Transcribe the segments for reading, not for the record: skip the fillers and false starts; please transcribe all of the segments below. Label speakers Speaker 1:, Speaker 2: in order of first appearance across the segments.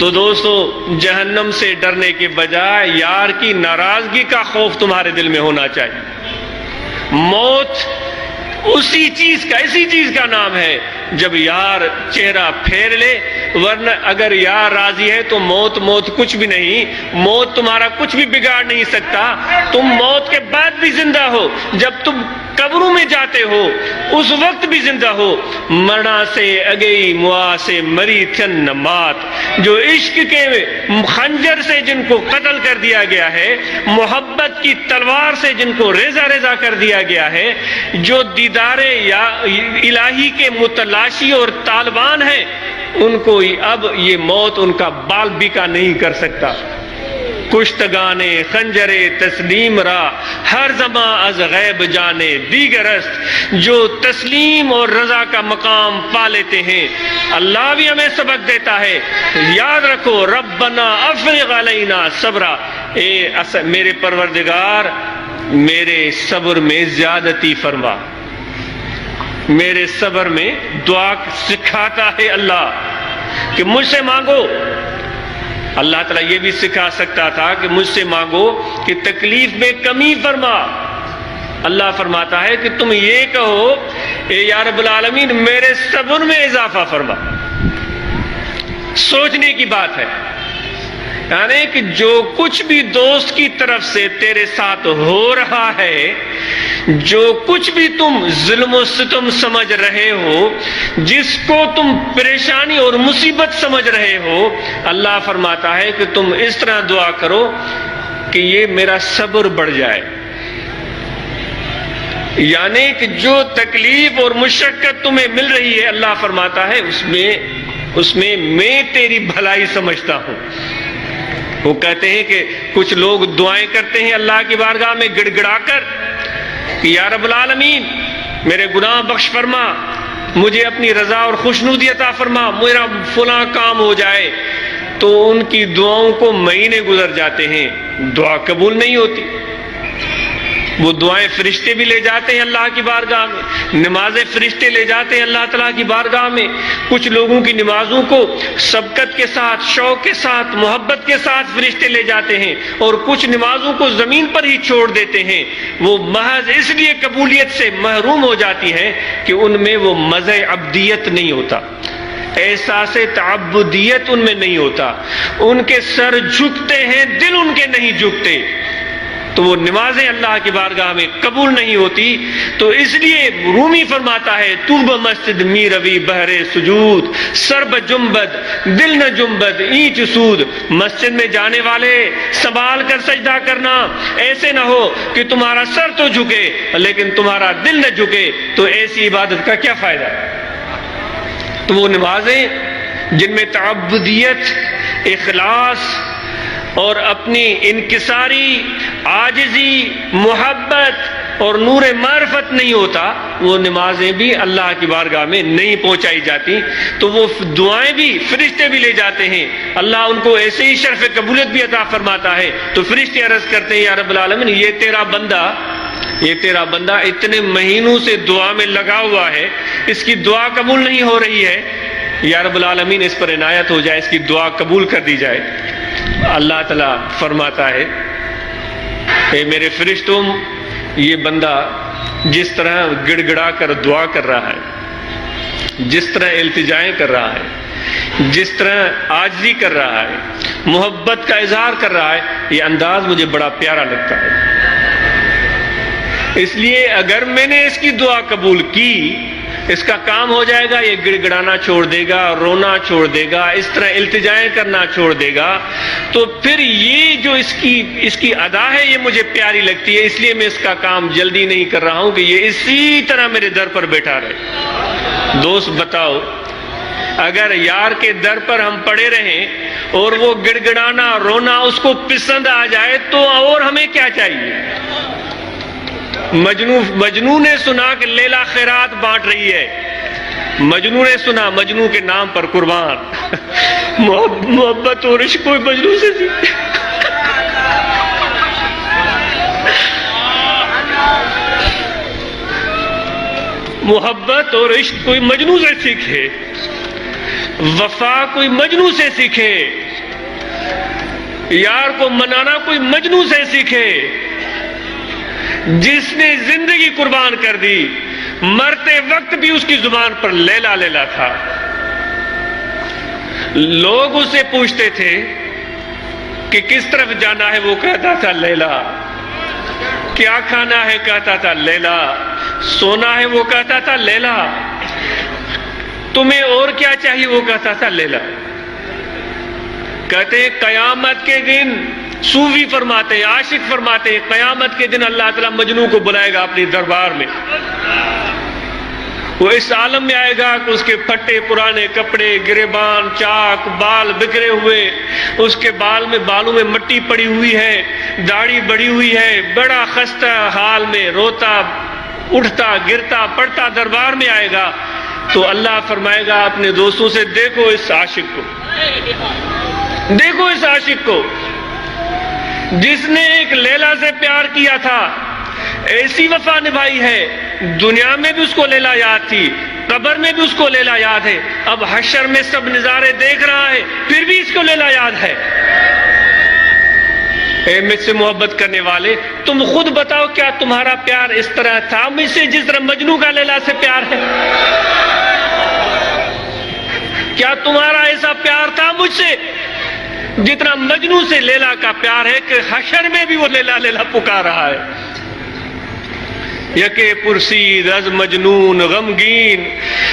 Speaker 1: تو دوستو جہنم سے ڈرنے کے بجائے یار کی ناراضگی کا خوف تمہارے دل میں ہونا چاہیے۔ موت اسی چیز کا نام ہے جب یار چہرہ پھیر لے، ورنہ اگر یار راضی ہے تو موت کچھ بھی نہیں، موت تمہارا کچھ بھی بگاڑ نہیں سکتا۔ تم موت کے بعد بھی زندہ ہو، جب تم قبروں میں جاتے ہو اس وقت بھی زندہ ہو۔ مرنا سے اگئی موا سے مری تھن نمات، جو عشق کے خنجر سے جن کو قتل کر دیا گیا ہے، محبت کی تلوار سے جن کو ریزہ ریزہ کر دیا گیا ہے، جو دیدار الہی کے متلاشی اور طالبان ہیں، ان کو اب یہ موت ان کا بال بیکا نہیں کر سکتا۔ کشتگانے خنجر تسلیم را ہر زمان از غیب جانے دیگر است، جو تسلیم اور رضا کا مقام پا لیتے ہیں۔ اللہ بھی ہمیں سبق دیتا ہے، یاد رکھو ربنا افرغ علینا صبرا، میرے پروردگار میرے صبر میں زیادتی فرما۔ میرے صبر میں دعا سکھاتا ہے اللہ کہ مجھ سے مانگو۔ اللہ تعالیٰ یہ بھی سکھا سکتا تھا کہ مجھ سے مانگو کہ تکلیف میں کمی فرما۔ اللہ فرماتا ہے کہ تم یہ کہو اے یا رب العالمین میرے صبر میں اضافہ فرما۔ سوچنے کی بات ہے، یعنی کہ جو کچھ بھی دوست کی طرف سے تیرے ساتھ ہو رہا ہے، جو کچھ بھی تم ظلم و ستم سمجھ رہے ہو، جس کو تم پریشانی اور مصیبت سمجھ رہے ہو، اللہ فرماتا ہے کہ تم اس طرح دعا کرو کہ یہ میرا صبر بڑھ جائے۔ یعنی کہ جو تکلیف اور مشقت تمہیں مل رہی ہے، اللہ فرماتا ہے اس میں میں تیری بھلائی سمجھتا ہوں۔ وہ کہتے ہیں کہ کچھ لوگ دعائیں کرتے ہیں اللہ کی بارگاہ میں گڑ گڑا کر کہ یا رب العالمین میرے گناہ بخش فرما، مجھے اپنی رضا اور خوشنودی عطا فرما، میرا فلاں کام ہو جائے۔ تو ان کی دعاؤں کو مہینے گزر جاتے ہیں، دعا قبول نہیں ہوتی۔ وہ دعائیں فرشتے بھی لے جاتے ہیں اللہ کی بارگاہ میں، نمازیں فرشتے لے جاتے ہیں اللہ تعالیٰ کی بارگاہ میں۔ کچھ لوگوں کی نمازوں کو سبقت کے ساتھ، شوق کے ساتھ، محبت کے ساتھ فرشتے لے جاتے ہیں، اور کچھ نمازوں کو زمین پر ہی چھوڑ دیتے ہیں۔ وہ محض اس لیے قبولیت سے محروم ہو جاتی ہیں کہ ان میں وہ مزہ عبدیت نہیں ہوتا، احساس تعبدیت ان میں نہیں ہوتا۔ ان کے سر جھکتے ہیں، دل ان کے نہیں جھکتے، تو وہ نمازیں اللہ کی بارگاہ میں قبول نہیں ہوتی۔ تو اس لیے رومی فرماتا ہے طوب مسجد می روی بہر سجود، سر بجنبد دل نہ جنبد اینچ سود۔ مسجد میں جانے والے سنبھال کر سجدہ کرنا، ایسے نہ ہو کہ تمہارا سر تو جھکے لیکن تمہارا دل نہ جھکے، تو ایسی عبادت کا کیا فائدہ؟ تو وہ نمازیں جن میں تعبدیت، اخلاص اور اپنی انکساری، عاجزی، محبت اور نور معرفت نہیں ہوتا، وہ نمازیں بھی اللہ کی بارگاہ میں نہیں پہنچائی جاتی۔ تو وہ دعائیں بھی فرشتے بھی لے جاتے ہیں، اللہ ان کو ایسے ہی شرف قبولیت بھی عطا فرماتا ہے۔ تو فرشتے عرض کرتے ہیں یا رب العالمین یہ تیرا بندہ اتنے مہینوں سے دعا میں لگا ہوا ہے، اس کی دعا قبول نہیں ہو رہی ہے، یا رب العالمین اس پر عنایت ہو جائے، اس کی دعا قبول کر دی جائے۔ اللہ تعالیٰ فرماتا ہے اے میرے فرشتوں، یہ بندہ جس طرح گڑ گڑا کر دعا کر رہا ہے، جس طرح التجائیں کر رہا ہے، جس طرح عاجزی کر رہا ہے، محبت کا اظہار کر رہا ہے، یہ انداز مجھے بڑا پیارا لگتا ہے۔ اس لیے اگر میں نے اس کی دعا قبول کی، اس کا کام ہو جائے گا، یہ گڑ گڑانا چھوڑ دے گا، رونا چھوڑ دے گا، اس طرح التجائیں کرنا چھوڑ دے گا، تو پھر یہ جو اس کی ادا ہے یہ مجھے پیاری لگتی ہے، اس لیے میں اس کا کام جلدی نہیں کر رہا ہوں کہ یہ اسی طرح میرے در پر بیٹھا رہے۔ دوست بتاؤ، اگر یار کے در پر ہم پڑے رہیں اور وہ گڑ گڑانا رونا اس کو پسند آ جائے تو اور ہمیں کیا چاہیے؟ مجنو نے سنا کہ لیلا خیرات بانٹ رہی ہے، مجنو نے سنا، مجنو کے نام پر قربان۔ محبت اور عشق کوئی مجنو سے سیکھے، محبت اور عشق کوئی مجنو سے سیکھے، وفا کوئی مجنو سے سیکھے، یار کو منانا کوئی مجنوں سے سیکھے جس نے زندگی قربان کر دی، مرتے وقت بھی اس کی زبان پر لیلا لیلا تھا۔ لوگ اسے پوچھتے تھے کہ کس طرف جانا ہے، وہ کہتا تھا لیلا۔ کیا کھانا ہے، کہتا تھا لیلا۔ سونا ہے، وہ کہتا تھا لیلا۔ تمہیں اور کیا چاہیے، وہ کہتا تھا لیلا۔ کہتے ہیں قیامت کے دن، صوفی فرماتے ہیں، عاشق فرماتے ہیں، قیامت کے دن اللہ تعالیٰ مجنوں کو بلائے گا اپنی دربار میں۔ وہ اس عالم میں آئے گا کہ اس کے پھٹے پرانے کپڑے، گریبان، چاک، بال بکھرے ہوئے، اس کے بالوں میں مٹی پڑی ہوئی ہے، داڑھی بڑھی ہوئی ہے، بڑا خستہ حال میں روتا اٹھتا گرتا پڑتا دربار میں آئے گا۔ تو اللہ فرمائے گا اپنے دوستوں سے، دیکھو اس عاشق کو، دیکھو اس عاشق کو جس نے ایک لیلا سے پیار کیا تھا، ایسی وفا نبھائی ہے، دنیا میں بھی اس کو لیلا یاد تھی، قبر میں بھی اس کو لیلا یاد ہے، اب حشر میں سب نظارے دیکھ رہا ہے، پھر بھی اس کو لیلا یاد ہے۔ اے مجھ سے محبت کرنے والے، تم خود بتاؤ کیا تمہارا پیار اس طرح تھا مجھ سے جس طرح مجنوں کا لیلا سے پیار ہے؟ کیا تمہارا ایسا پیار تھا مجھ سے جتنا مجنوں سے لیلا کا پیار ہے کہ حشر میں بھی وہ لیلا لیلا پکار رہا ہے؟ یکے پرسید از مجنون غمگین،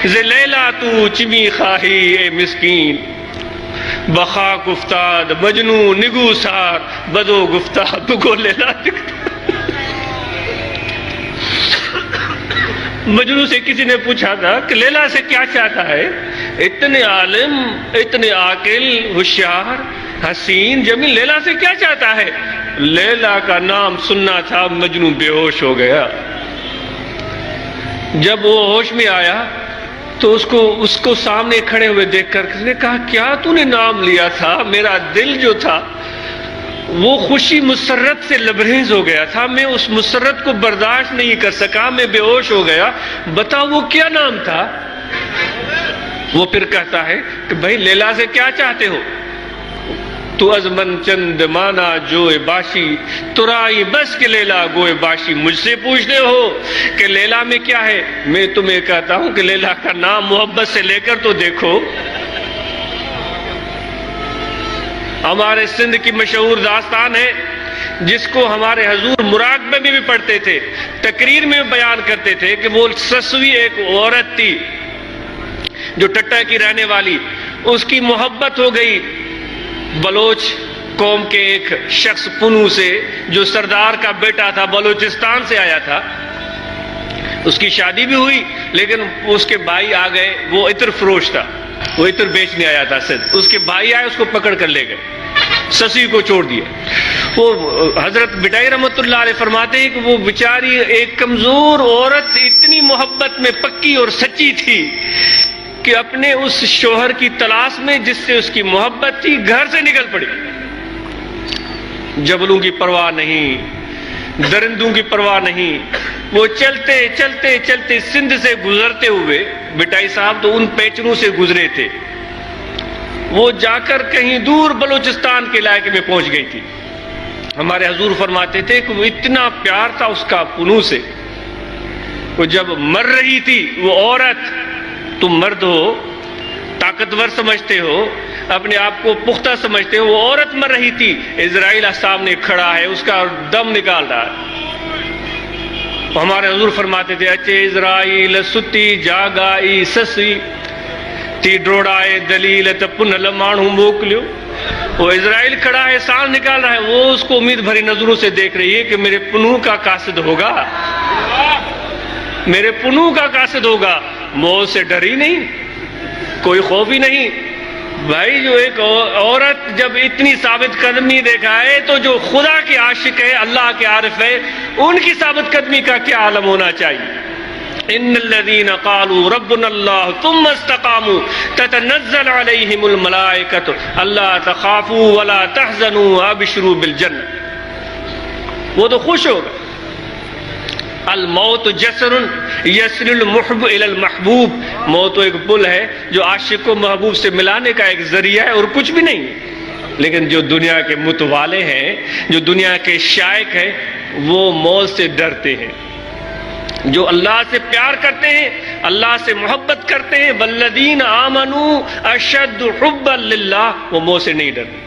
Speaker 1: ز لیلا تو چمی خواہی اے مسکین، بخاک افتاد مجنوں نگو سار، بدو گفتہ بگو لیلا دکھتا۔ مجنوں سے کسی نے پوچھا تھا کہ لیلا سے کیا چاہتا ہے؟ اتنے عالم، اتنے عاقل، ہوشیار، حسین، جمیل، لیلا سے کیا چاہتا ہے؟ لیلا کا نام سننا تھا، مجنوں بے ہوش ہو گیا۔ جب وہ ہوش میں آیا تو اس کو سامنے کھڑے ہوئے دیکھ کر کس نے کہا، کیا تو نے نام لیا تھا؟ میرا دل جو تھا وہ خوشی مسرت سے لبریز ہو گیا تھا، میں اس مسرت کو برداشت نہیں کر سکا، میں بے ہوش ہو گیا، بتاؤ وہ کیا نام تھا؟ وہ پھر کہتا ہے کہ بھائی لیلا سے کیا چاہتے ہو؟ تو از من چند مانا جوئے باشی، ترائی بس کے لیلا گوئے باشی۔ مجھ سے پوچھتے ہو کہ لیلا میں کیا ہے؟ میں تمہیں کہتا ہوں کہ لیلا کا نام محبت سے لے کر تو دیکھو۔ ہمارے سندھ کی مشہور داستان ہے جس کو ہمارے حضور مراقبے میں بھی پڑھتے تھے، تقریر میں بیان کرتے تھے کہ وہ سسوی ایک عورت تھی جو ٹٹا کی رہنے والی، اس کی محبت ہو گئی بلوچ قوم کے ایک شخص پنو سے جو سردار کا بیٹا تھا، بلوچستان سے آیا تھا۔ اس کی شادی بھی ہوئی لیکن اس کے بھائی آ گئے، وہ عطر فروش تھا، وہ عطر بیچنے آیا تھا سندھ، اس کے بھائی آئے، اس کو پکڑ کر لے گئے، سسی کو چھوڑ دیا۔ وہ حضرت بٹائی رحمۃ اللہ علیہ فرماتے ہیں کہ وہ بیچاری ایک کمزور عورت اتنی محبت میں پکی اور سچی تھی کہ اپنے اس شوہر کی تلاش میں جس سے اس کی محبت تھی گھر سے نکل پڑی۔ جبلوں کی پرواہ نہیں، درندوں کی پرواہ نہیں، وہ چلتے چلتے چلتے سندھ سے گزرتے ہوئے، بٹائی صاحب تو ان پیچروں سے گزرے تھے، وہ جا کر کہیں دور بلوچستان کے علاقے میں پہنچ گئی تھی۔ ہمارے حضور فرماتے تھے کہ وہ اتنا پیار تھا اس کا پنو سے، وہ جب مر رہی تھی وہ عورت، تم مرد ہو، طاقتور سمجھتے ہو، اپنے آپ کو پختہ سمجھتے ہو، وہ عورت مر رہی تھی، اسرائیل سامنے کھڑا ہے، اس کا دم نکال رہا ہے۔ ہمارے حضور فرماتے تھے، اچھے اسرائیل ستی جاگائی سسی تی ڈوڑائے دلیل تپن مانو موکلیو۔ وہ اسرائیل کھڑا ہے، سانس نکال رہا ہے، وہ اس کو امید بھری نظروں سے دیکھ رہی ہے کہ میرے پنو کا قاصد ہوگا، میرے پنو کا قاصد ہوگا۔ موت سے ڈری نہیں، کوئی خوف ہی نہیں۔ بھائی جو ایک عورت جب اتنی ثابت قدمی دکھائے تو جو خدا کے عاشق ہے، اللہ کے عارف ہے، ان کی ثابت قدمی کا کیا عالم ہونا چاہیے۔ ان الذين قالوا ربنا الله ثم استقاموا تتنزل عليهم الملائكة الا تخافوا ولا تحزنوا وابشروا بالجنة۔ وہ تو خوش ہوگا۔ الموت جسر یسر المحب الى المحبوب، موت ایک پل ہے جو عاشق کو محبوب سے ملانے کا ایک ذریعہ ہے اور کچھ بھی نہیں۔ لیکن جو دنیا کے متوالے ہیں، جو دنیا کے شائق ہیں، وہ موت سے ڈرتے ہیں۔ جو اللہ سے پیار کرتے ہیں، اللہ سے محبت کرتے ہیں، والذین آمنوا اشد حبا للہ، وہ موت سے نہیں ڈرتے۔